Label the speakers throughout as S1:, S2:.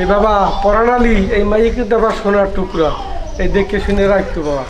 S1: এই বাবা পরাণালি এই মাইয়ে কিন্তু আবার সোনার টুকরা, এই দেখে শুনে রাখতো বাবা।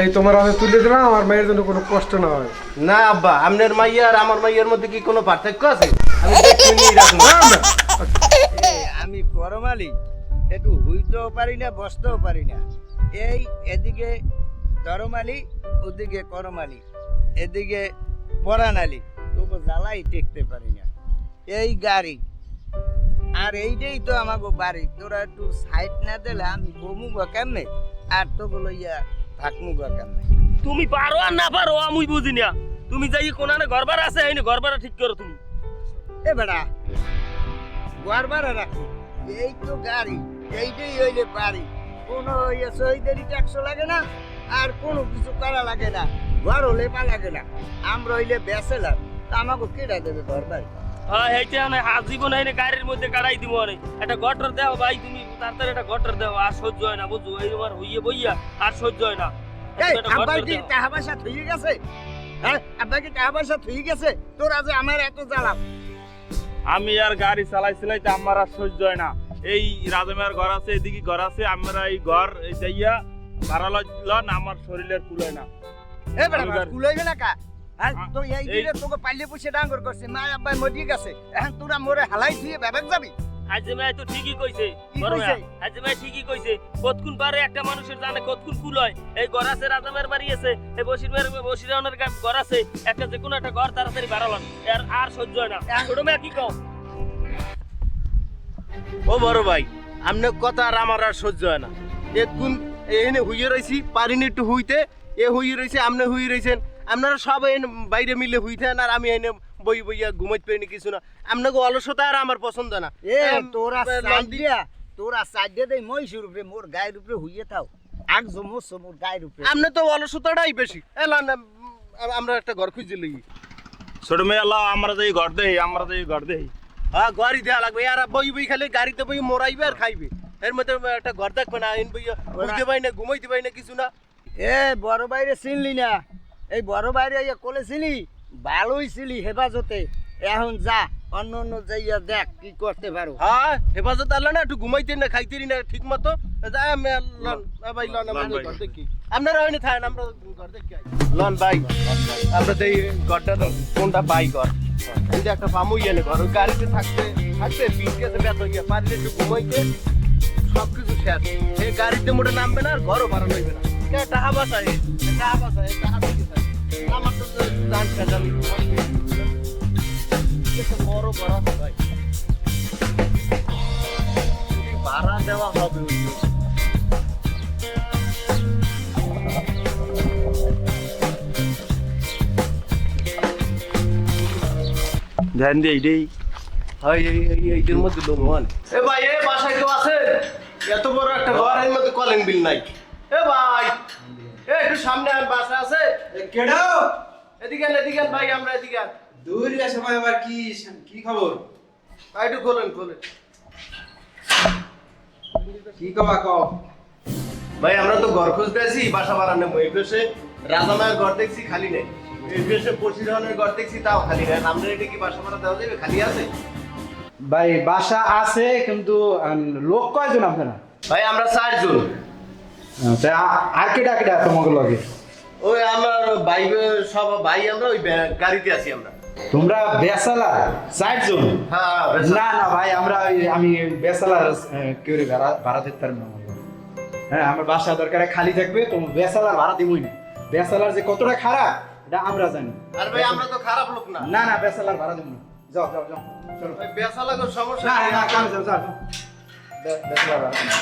S1: এই তোমার হাতে তুলে দিলাম, আমার মায়ের জন্য কোনো কষ্ট না হয়।
S2: না আব্বা, আপনার মাইয়া আর আমার মাইয়ার মধ্যে কি কোনো পার্থক্য আছে? আমি দেখে নিয়ে রাখবো।
S3: আমি করমালি, একটু হইতেও পারি না, বসতেও পারি না। এই এদিকে ধরমালি, ওদিকে করমালি, এদিকে পরাণালি, তবু জ্বালাই টেকতে পারি না। এই গাড়ি আর এইটাই তো আমাকে বাড়ি, তোরা একটু সাইড না দিলে আমি বমু বা কেমনে, আর তো বলো ইয়া থাকমু বা কেমনে।
S4: তুমি পারো আর না পারো আমি বুঝি না। তুমি যাই কোনানে ঘর ভাড়া আছে, এই ঘর ভাড়া ঠিক করো তুমি।
S3: এ বেড়া ঘর ভাড়া রাখো, এই তো গাড়ি, এইটাই হইলে বাড়ি। কোনো সহিদেরই ট্যাক্স লাগে না, আর কোনো কিছু করা লাগে না, ঘর হলে পা লাগে না। আমরা হইলে বেসেলার, তা আমাকে কেটা দেবে ঘর বাড়ি?
S4: হ্যাঁ এইটা না আজীবন এই গাড়ির মধ্যে কাটাই দিব অনেক। একটা গটর দাও ভাই, তুমি তাড়াতাড়ি একটা গটর দাও। আর সহ্য হয় না বুঝো, এই তোমার হইয়ে বইয়া আর সহ্য হয় না।
S3: এই
S4: একটা
S3: আব্বা
S4: গটর
S3: কি
S4: দাও।
S3: টাকা পয়সা থুয়ে গেছে? হ্যাঁ আব্বা কি টাকা পয়সা থুয়ে গেছে? তোরা যে আমার এত জ্বালাম।
S5: আমি আর গাড়ি চালাইছিলাই তো আমার আর সহ্য হয় না। এই রাজমের ঘর আছে, এদিকে ঘর আছে, আমরা এই ঘর এই যাইয়া ভাড়া লন, আমার শরীরের কুলায় না।
S3: এ বেড়া
S5: আমি
S3: কুলাইবে না কা? হ্যাঁ
S5: আ-
S3: তো এই
S5: এই-
S3: দিনে তোকে পাইলে পুষে ডাঙ্গর করছে, মা আব্বা মরিয়ে গেছে, এখন তোরা মোরে হালাই থুয়ে বেবেক যাবি?
S4: আজিমাই তো ঠিকই কইছে।
S3: কি
S4: বড়
S3: কইছে?
S4: আজিমাই ঠিকই কইছে। কতক্ষণ পারে একটা মানুষের জানে কতক্ষণ কুল হয়। এই ঘর আছে, রাজামের বাড়ি আছে, এই বসিরানের ঘর আছে, একটা যে কোনো একটা ঘর তাড়াতাড়ি বাড়ালাম। আর সহ্য হয় না। ছোট মেয়ে কি কও?
S2: ও বড় ভাই, আপনার কথা আর আমার আর সহ্য হয় না। এক্ষুন এখানে হুইয়ে রয়েছি, পারিনি একটু হুইতে, এ হুইয়ে রয়েছে, আপনি হুইয়ে রয়েছেন। আপনারা সব এনে বাইরে মিলে হুইতেন, আর আমি এনে বই বইয়া ঘুমাইতে পারিনি কিছু না। আপনাকে অলসতা আর আমার পছন্দ না।
S3: এ তোরা সাইডিয়া, তোরা সাইডিয়া দেই মহিষের উপরে, মোর গায়ের উপরে হুইয়ে থাও। আগ জমস মোর গায়ের উপরে।
S2: আপনি তো অলসতাটাই বেশি। এলা না, আমরা একটা ঘর খুঁজে লই।
S5: ছোট মেয়ে আল্লাহ, আমরা যাই ঘর দেই, আমরা যাই ঘর দেই।
S2: হ্যাঁ ঘরই দেওয়া লাগবে। আর বই বই খালি গাড়িতে বই মোরাইবে আর খাইবে। এর মধ্যে একটা ঘর দেখবে না, এন বইয়া বুঝতে পাই না, ঘুমাইতে পাই না কিছু না।
S3: এ বড় বাইরে চিনলি না? এই বড় বাইরে কোলে ছিলি, ভালোই ছিলি হেফাজতে। এখন যা অন্য অন্য যাইয়া দেখ কি করতে পারো।
S2: হ্যাঁ হেফাজত আল্লাহ না, একটু ঘুমাইতে না, খাইতে না ঠিক মতো। যাই আমি লন ভাই, লন আমরা ঘর দেখি। আপনারা হয়নি থাকেন, আমরা ঘর দেখি। লন ভাই, আমরা তো এই ঘরটা কোনটা পাই ঘর। এই যে একটা পামুই এনে ঘর, ওই গাড়িতে থাকতে থাকতে পিঠ গেছে ব্যথা হইয়া, পারলে একটু ঘুমাইতে সব কিছু শেষ। এই গাড়িতে মোটে নামবে না, আর ঘরও ভাড়া লইবে না। টাকা বাঁচায়, টাকা বাঁচায়, টাকা দিতে চায়। আমার তো জান শেষ, আমি বড় ঘর আছে ভাই, ভাড়া দেওয়া হবে।
S5: ধ্যান দিয়ে এইটাই
S2: এইটার মধ্যে লোক মান। এ ভাই, এ বাসায় কেউ আছে? এত বড় একটা ঘর, এর মধ্যে কলিং বিল নাই। এ ভাই, এ একটু সামনে আর বাসা আছে?
S6: কেডাও
S2: এদিকে আন, এদিকে আন ভাই, আমরা এদিকে আন।
S6: দূর আসে ভাই, আবার কি খবর?
S2: ভাই একটু খোলেন খোলেন।
S6: কি কবা কও?
S2: ভাই আমরা তো ঘর খুঁজতে আছি, বাসা বানানো। এই পাশে রাজামায়ের ঘর দেখছি, খালি নেই। এই পাশে পশিরহনের ঘর দেখছি, তাও খালি নেই। আমরা এটা কি বাসা ভাড়া দেওয়া যাবে? খালি আছে
S6: ভাই বাসা আছে, কিন্তু লোক কয়জন আপনারা?
S2: ভাই? আমরা 4 জন।
S6: আর কেটা কেটা তোমাকে লগে?
S2: ওই আমার ভাই, সব ভাই, আমরা ওই গাড়িতে আছি আমরা।
S6: তোমরা বেসালা 4 জন?
S2: হ্যাঁ
S6: না না ভাই, আমি বেসালার কেউ ভাড়া দিতে পারবো না। হ্যাঁ, আমার বাসা দরকার খালি থাকবে, তোমার বেসালার ভাড়া দিবই না। বেসালার যে কতটা খারাপ এটা আমরা জানি।
S2: আর ভাই আমরা তো খারাপ লোক না।
S6: না না, বেসালার ভাড়া দেবো না। যাও যাও যাও, চলো।
S2: ওই বেসালাগো সমস্যা
S6: না
S2: নেই।
S6: না, কামে যাও যাও। বেসালার ভাড়া দেবো না।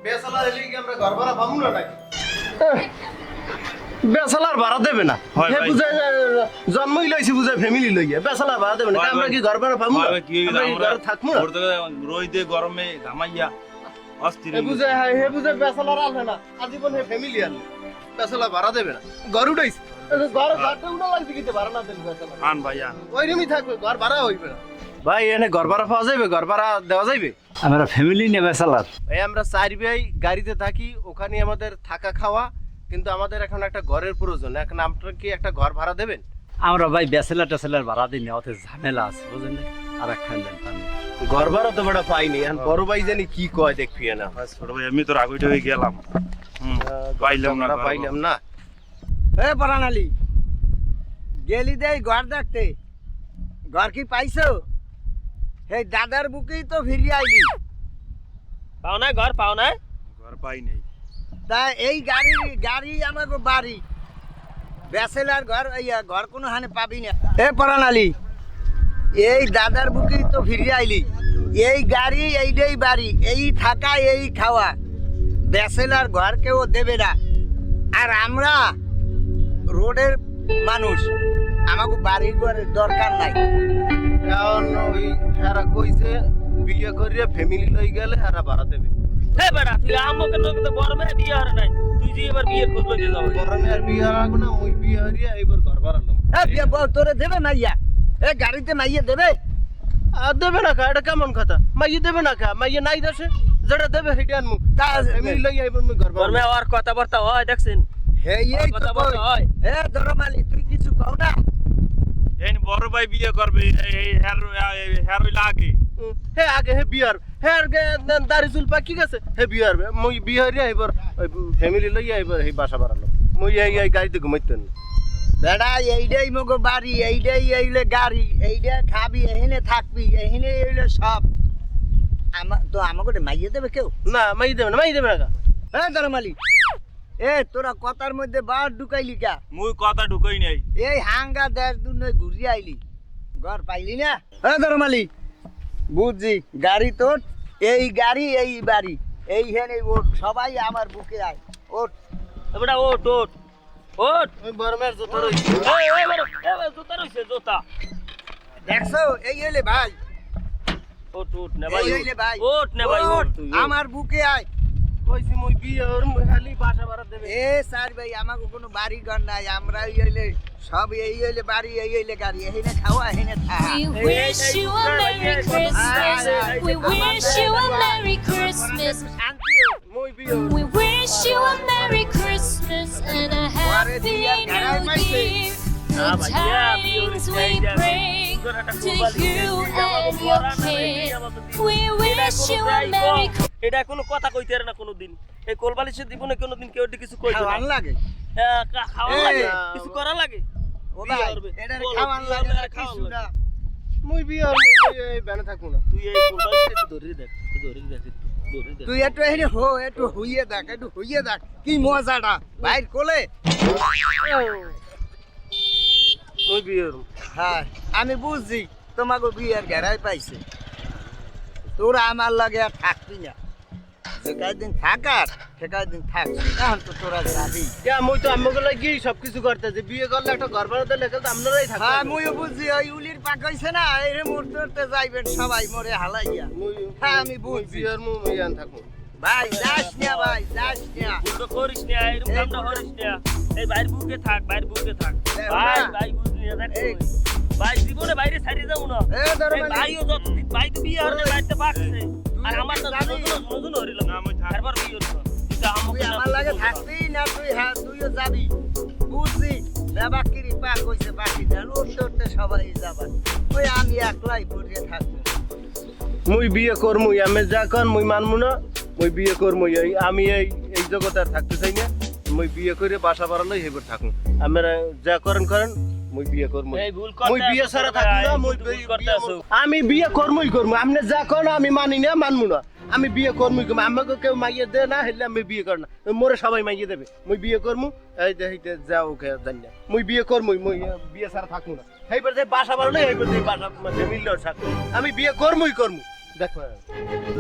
S2: বেসালার এলে কি আমরা ঘর ভাড়া পাবো না নাকি? বেসালার ভাড়া দেবে না?
S5: হয়
S2: হে
S5: ভাই।
S2: বুঝে জন্মই লইছি, বুঝে ফ্যামিলি লইয়া বেসালার ভাড়া দেবে না?
S5: হয়
S2: আমরা
S5: ভাই।
S2: কি ঘর ভাড়া পাবো না?
S5: কি
S2: আমরা কি
S5: আমরা
S2: ঘরে থাকবো না?
S5: রোদে গরমে ঘামাইয়া অস্থির
S2: হে বুঝে বেসালার আনবে না, আজীবন হে ফ্যামিলি আনবে। বেসালার ভাড়া দেবে না, ঘর উঠাইছে। ঘরটা উঠা লাগছে কিন্তু ভাড়া না দেবে বেসালার।
S5: আন ভাইয়া।
S2: ওইরকমই থাকবে, ঘর ভাড়া হইবে না। ভাই এনে ঘর ভাড়া পাওয়া যাবে? ঘর ভাড়া দেওয়া যাবে?
S3: আমরা ফ্যামিলি নেবে সালাদ।
S2: এই আমরা 4 ভাই গাড়িতে থাকি, ওখানে আমাদের থাকা খাওয়া, কিন্তু আমাদের এখন একটা ঘরের প্রয়োজন। এখন আপনারা কি একটা ঘর ভাড়া দেবেন?
S3: আমরা ভাই বেসেলার টেসেলার ভাড়া দিই না, অত ঝামেলা আছে বুঝলেন, আর একখান দেন।
S2: ঘর ভাড়া তো বেটা পাইনি এখন বড় ভাই জানি কি কয় দেখবি না
S5: ছোট ভাই আমি তো রাগইট হয়ে গেলাম পাইলাম না
S2: ঘর পাইলাম না
S3: এ পরান আলী গেলি দেই ঘর দেখতে ঘর কি পাইছো এই দাদার বুকেই তো ফিরিয়ে আইলি
S4: পাও না ঘর পাও না
S5: ঘর পাই নাই
S3: তা এই গাড়ি আমাকে বাড়ি ব্যাচেলার ঘর ঘর কোনো হানে পাবি না এ পরান আলী এই দাদার বুকেই তো ফিরিয়ে আইলি এই গাড়ি এইটাই বাড়ি এই থাকা এই খাওয়া ব্যাচেলার ঘর কেউ দেবে না আর আমরা রোডের মানুষ আমাকে বাড়ি ঘরের দরকার নাই
S2: এখন ওই হেরা কইছে বিয়ে করিয়া ফ্যামিলি লই গেলে হেরা ভাড়া দেবে
S4: হে বেটা তুই আমাকে তো বড় মেয়ে বিয়ে হরে নাই তুই যে এবার বিয়ের খোঁজ লইতে যাও
S2: গরমে আর বিয়ে লাগবো না ওই বিয়ে হরিয়া এবার ঘর ভাড়া লম
S3: তোরে দেবে মাইয়া এ গাড়িতে মাইয়া দেবে
S2: আর দেবে না কা এটা কেমন কথা মাইয়ে দেবে না কা মাইয়ে নাই দেশে যেটা দেবে সেটা আনমু
S3: তা
S2: ফ্যামিলি লই আইবার মুই ঘর
S4: বড়
S2: ভাড়া
S4: মেয়ে আর কথাবার্তা হয় দেখছেন
S3: এই তো
S4: কথাবার্তা হয়
S3: এ দরমালি তুই কিছু কও না
S5: এই বড় ভাই বিয়ে করবে এই হের লাগে
S2: হে আগে হে বিয়ার হে আগে দাড়ি চুল পাকি গেছে হে বিয়ার মুই বিয়ে হরিয়া এবার ফ্যামিলি লই আইবার এই বাসা ভাড়া লম মুই এই গাড়িতে ঘুমাইতেন
S3: বেড়া এইটাই মগো বাড়ি এইটাই এইলে গাড়ি এইটা খাবি এখানে থাকবি এখানে এইলে সব তো আমাকে মাইয়ে দেবে কেউ
S2: না মাই দেবে না মাই দেবে না কা
S3: এ দরমালি এ তোরা কথার মধ্যে বার ঢুকাইলি কা
S5: মুই কথা ঢুকাই নাই
S3: এই হাঙ্গা দেশ দুনিয়া ঘুরি আইলি ঘর পাইলি না এ দরমালি বুঝছি গাড়ি তোর এই গাড়ি এই বাড়ি এইখানে ওঠ সবাই আমার বুকে আয় ওঠ
S4: বেটা ওট ওট ওট
S2: ওই বরমের যত রইছে
S4: এই বড় জুতা রইছে জুতা
S3: দেখছো এই এলে ভাই
S4: ওট ওট নে ভাই
S3: এই এলে ভাই
S4: ওট নে ভাই
S3: ওঠ,
S4: ওট তুই ওঠ।
S3: আমার বুকে আয়
S2: কইছি মুই বিয়ে হর মুই খালি বাসা ভাড়া দেবে
S3: এ স্যার ভাই আমাকে কোনো বাড়ি ঘর নাই আমরা এই হইলে সব এই হইলে বাড়ি এই হইলে গাড়ি এখানে খাওয়া এখানে থাকা
S7: We wish you a Merry Christmas. We wish you a Merry Christmas.
S3: শান্তি
S2: মুই বিয়ে হর
S7: We wish you a Merry Christmas and a Happy New Year. Good tidings we bring to you and your kin. We wish you a Merry Christmas.
S4: এটা কোনো কথা কইতে না কোনোদিন এই কোলবালিশের জীবনে কোনোদিন কেউ কিছু কইতে
S3: খাওয়ান
S4: না
S3: লাগে
S4: খাওয়া
S3: এই,
S4: লাগে কিছু করা লাগে
S3: ও ভাই এটা খাওয়ান লাগে না কিছু না
S2: মুই বিয়ে হর মুই এই ব্যানে থাকবো না
S4: তুই এই কোলবালিশটা একটু ধরে দেখ ধরে দেখ ধরে দেখ
S3: তুই একটু এখানে হো একটু হইয়ে দেখ কি মজাটা ভাইর কোলে
S2: মুই বিয়ে হর
S3: হ্যাঁ আমি বুঝছি তোমাকে বিয়ের ঘেরাই পাইছে তোরা আমার লাগে আর থাকবি না যে কয়দিন থাকার সে কয়দিন থাকবি এখন তো তোরা যাবি
S2: কে মুই তো আমাকে লাগি সবকিছু করতেছি বিয়ে করলে একটা ঘর ভাড়া দিলে তো আপনারাই
S3: হ্যাঁ
S2: থাকবেন
S3: মুইও বুঝছি ওই উলির পাক হইছে না এই মুহূর্তে যাইবেন সবাই মরে হালাইয়া
S2: মুই
S3: হ্যাঁ আমি
S2: মুই
S3: বুঝছি
S2: বিয়ে হর মুই আন থাকবো
S3: ভাই যাস না ভাই যাস না
S4: তো করিস না এরকম কামটা করিস না এই বাইরে বুকে থাক
S3: এই
S4: ভাই
S3: ওরা।
S4: ভাই বুঝলি না দেখ
S3: এই।
S4: ভাই জীবনে বাইরে ছাড়ি যাবো না
S3: এ ধরো
S4: এই
S3: মানে
S4: ভাইও যত ভাই তো বিয়ে হতে বাড়তে পারছে আর
S3: তুই
S4: আমার তো
S3: জানি।
S4: নতুন হরিলাম
S5: না, আমি থাক-
S4: তারপর বিয়ে হতো
S3: তুই আমার লাগে থাকবি না তুই হ্যাঁ তুইও যাবি বুঝছি বাকিরি পাক হইছে বাকি দেন উঠতে সবাই যাবা ওই আমি একলাই পড়ে থাকবো
S2: মুই বিয়ে করমুই আমি যা কর মুই মানমু না মুই বিয়ে করমুই আমি এই জগতে আর থাকতে চাই না মুই বিয়ে করে বাসা বাড়ালেই হেবার থাকুন আমরা যা করেন মুই বিয়ে করমু
S4: এই ভুল করতে
S2: মুই বিয়ে
S4: আসো,
S2: ছাড়া
S4: ভাই,
S2: থাকবো না
S4: এই
S2: মুই
S4: ভুল করতে আসো।
S2: আমি বিয়ে করমুই আপনি যা করেন আমি মানি না মানমু না আমি বিয়ে করমুই আমাকে কেউ মাইয়ে দে না হেলে আমি বিয়ে কর না মোরে সবাই মাইয়ে দেবে মুই বিয়ে করমু এই দেখতে যাও কে জানি না মুই বিয়ে করমুই মুই বিয়ে ছাড়া থাকবো না এইবার যে বাসা বাড়ালে এইবার যে বাসা ফ্যামিলি থাকবো আমি বিয়ে করমু দেখো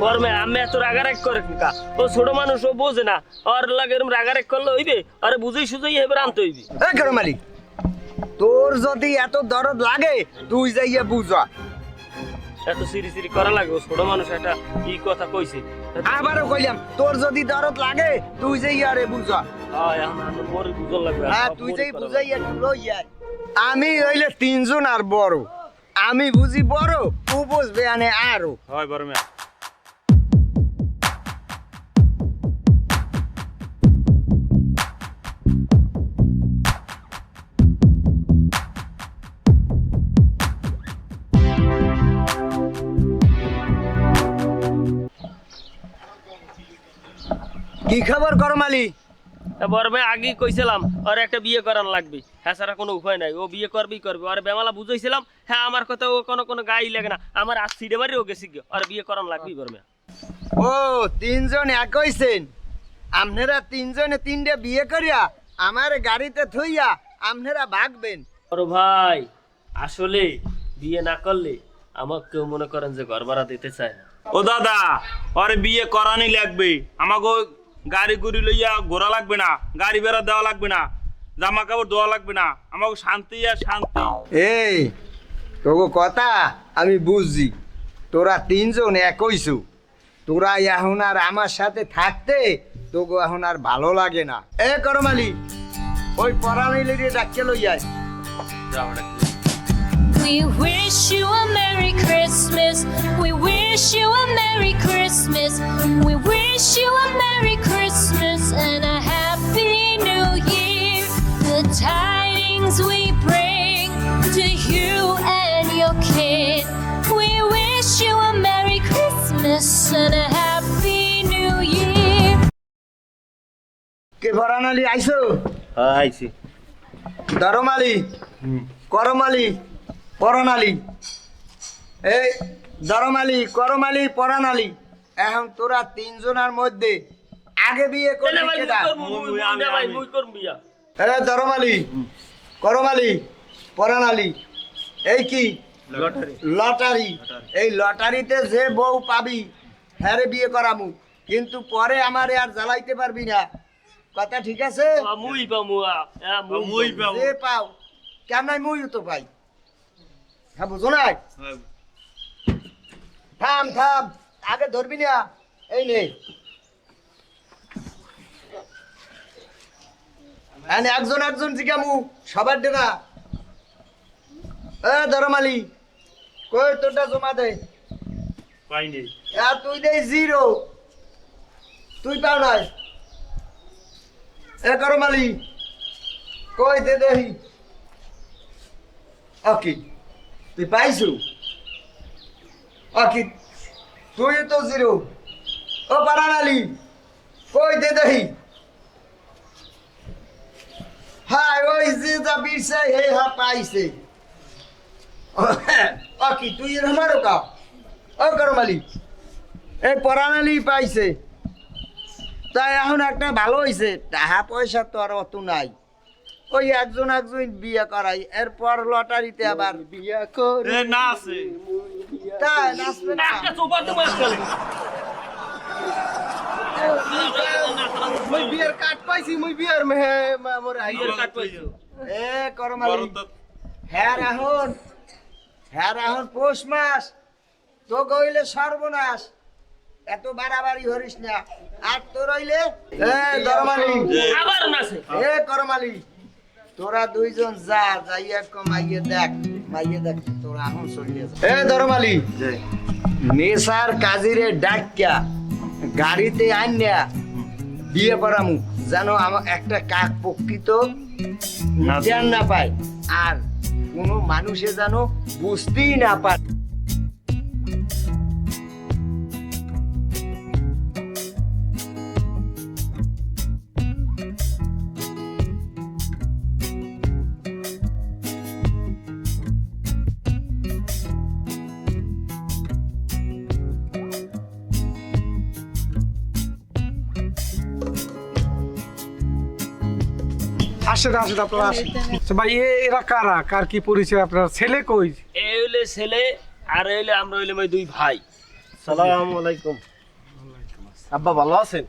S4: বড় মেয়ে আমি এত রাগারাগ করে কা ও ছোট মানুষ ও বোঝে না আর লাগে এরকম রাগারাগ করলে হইবে আরে বুঝেই সুঝেই এবার আনতে হইবে
S3: এ গরমালি তোর যদি এত দরদ লাগে তুই যাইয়া বুঝা
S4: এত সিরি সিরি করা লাগে ও ছোট মানুষ একটা ই কথা কইছে
S3: আবারও কইলাম তোর যদি দরদ লাগে তুই যাইয়া রে বুঝা
S4: এখন আমার বড় বুঝন লাগবে
S3: হ্যাঁ তুই যাই বুঝাই একটু লইয়া আমি হইলে তিনজন আর বড় আমি বুঝি বড় ও বুঝবে আনে আরো
S5: হয় বড় মিয়া
S3: কি খবর করম আলী?
S4: বড় ভাই আগেই কইছিলাম আর একটা বিয়ে করার লাগবে, হ্যাঁ ছাড়া কোনো উপায় নাই, ও বিয়ে করবে আর বেমালা বুঝাইছিলাম, হ্যাঁ আমার কথা ও কোনো গায়ে লাগে না, আমার আজ সিডে মারি ও গেছি গিয়ে আর বিয়ে করার লাগবেই বড় ভাই।
S3: ও তিনজন এক হইছেন, আপনারা তিনজনে তিনটে বিয়ে করিয়া আমার গাড়িতে থইয়া আপনারা ভাগবেন।
S4: বড় ভাই আসলে বিয়ে না করলে আমার কেউ মনে করেন যে ঘর ভাড়া দিতে চায় না।
S5: ও দাদা, ওর বিয়ে করানি লাগবে, আমাকে গাড়ি গুড়ি লইয়া ঘোরা লাগবে না, গাড়ি বেড়া দেওয়া লাগবে না, জামা কাপড় দেওয়া লাগবে না, আমাকে শান্তি আর শান্তি।
S3: এই তোকে কথা আমি বুঝছি, তোরা তিনজন এক হইছু, তোরা এখন আর আমার সাথে থাকতে তোকে এখন আর ভালো লাগে না। এ করমালি, ওই পরানিলিরে ডাকে লইয়ায়।
S7: We wish you a Merry Christmas. We wish you a Merry Christmas. We wish you a Merry Christmas and a Happy New Year. The tidings we bring to you and your kid. We wish you a Merry Christmas and a Happy New Year.
S3: কে পরানালি আইছো?
S2: হ্যাঁ আইছি।
S3: ধরমালি, করমালি, পরানালি, এই ধরমালি, করমালি, পরানালি, এখন তোরা তিনজনের মধ্যে আগে বিয়ে করবি কেডা? এ ধরমালি, করমালি, পরানালি, এই কি লটারি, এই লটারিতে যে বউ পাবি হ্যারে বিয়ে করামু, কিন্তু পরে আমারে আর জ্বালাইতে পারবি না, কথা ঠিক আছে? যে পাও কেমন মুই তো পাই, হ্যাঁ বুঝো নাই? থাম থাম, আগে ধরবি না, এই নে একজন একজন জিগামু সবার ডেনা। এ ধরমালি, কই তোরটা জমা দে।
S5: পাইনি।
S3: তুই দে জিরো, তুই পাও নাই। এ করমালি, কই দে দেহি। ওকে, তুই পাইছু? ওকে, তুই তো জিরো। ও পারানালি, কই দে দেহি। হাই, ওই যে যা বিরছে হে হা পাইছে। ওকে, তুই আমারও কা। ও করমালি, এই পরানালি পাইছে, তাই এখন একটা ভালো হয়েছে, টাকা পয়সা তো আর অত নাই, ওই একজন একজন বিয়ে করাই, এরপর লটারিতে আবার বিয়ে করে।
S5: এ না আছে।
S3: তাই নাচবে না?
S2: মুই বিয়ের কাট পাইছি, মুই বিয়ের মেহে মোর
S4: বিয়ের কাট পাইছো?
S3: এ করমালি, হ্যাঁ এখন পৌষ মাস, তো কইলে সর্বনাশ, এত বাড়াবাড়ি হরিস না। আর তোর হইলে এ ধরমালি,
S4: আবার নাছে।
S3: এ করমালি, তোরা দুইজন যা যাইয়া মাইয়ে দেখ তোরা এখন চলিয়ে যা। এ ধরমালি, নেশার কাজিরে ডাক্কা গাড়িতে আইনা বিয়ে করামু, যেন আমার একটা কাক প্রকৃত জ্ঞান না পায়, আর কোনো মানুষে যেন বুঝতেই না পায়।
S1: আসেন আসেন, আপনারা আসেন। আচ্ছা ভাই, এরা কারা, কার কি পরিচয়, আপনার ছেলে কই?
S4: এই হইলে ছেলে আর হইলে আমরা হইলে দুই ভাই।
S2: সালাম আলাইকুম। আব্বা ভালো আছেন?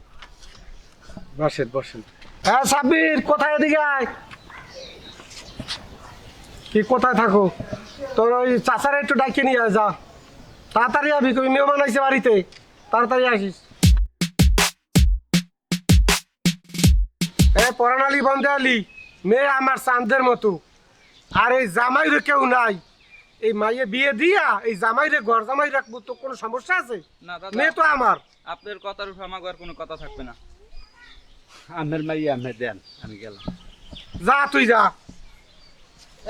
S1: বসেন বসেন। হ্যাঁ সাব্বির, কোথায় এদিকে আয়। কি কোথায় থাকো? তোর ওই চাচারা একটু ডাকিয়ে নিয়ে আয়, যা তাড়াতাড়ি আবি, কই মেহমান আইছে বাড়িতে, তাড়াতাড়ি আসিস। এ পরানালি বন্ধে আলি, মেয়ে আমার চাঁদের মতো, আর এই জামাইরে কেউ নাই, এই মাইয়ে বিয়ে দিয়া এই জামাইরে ঘর জামাই রাখবো, তো কোনো সমস্যা আছে?
S6: না দাদা,
S1: মেয়ে তো আমার।
S6: আপনার কথার উপর আমার আর কোনো কথা থাকবে না। আমের মাইয়া আমে দেন, আমি গেলাম।
S1: যা তুই যা।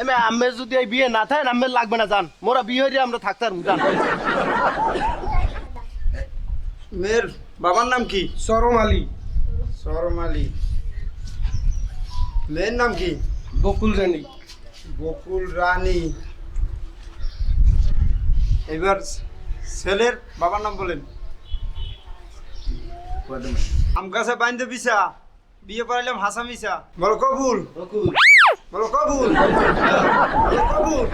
S2: এমে আম্মে যদি এই বিয়ে না থাকে, আম্মের লাগবে না, জান মোরা বিয়ে হইলে আমরা থাকতাম, জান।
S6: মেয়ের বাবার নাম কি?
S1: চরম আলী।
S6: করমালি মেয়ের নাম কি?
S1: বকুল রানী।
S6: বকুল রানী। এবার ছেলের বাবার নাম বলেন। আম গাছে বাইন্দে বিছা, বিয়ে করাইলাম হাসা মিছা। বলো কবুল। বলো কবুল। বলো কবুল।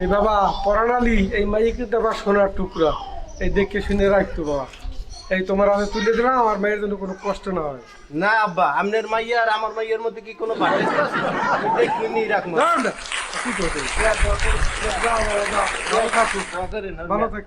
S1: এই বাবা পরাণালি, এই মাইয়ে কিন্তু আবার সোনার টুকরা, এই দেখে শুনে রাখতো বাবা। এই তোমার হাতে তুলে দিলাম, আমার মায়ের জন্য কোনো কষ্ট না হয়।
S2: না আব্বা, আপনার মাইয়া আর আমার মাইয়ের মধ্যে কি কোনো পার্থক্য আছে? আমি দেখিনি রাখবো।
S1: দাঁড়ান না, কি করতে? যাও বাবা, যাও। ভালো থাকো, ভালো থাক।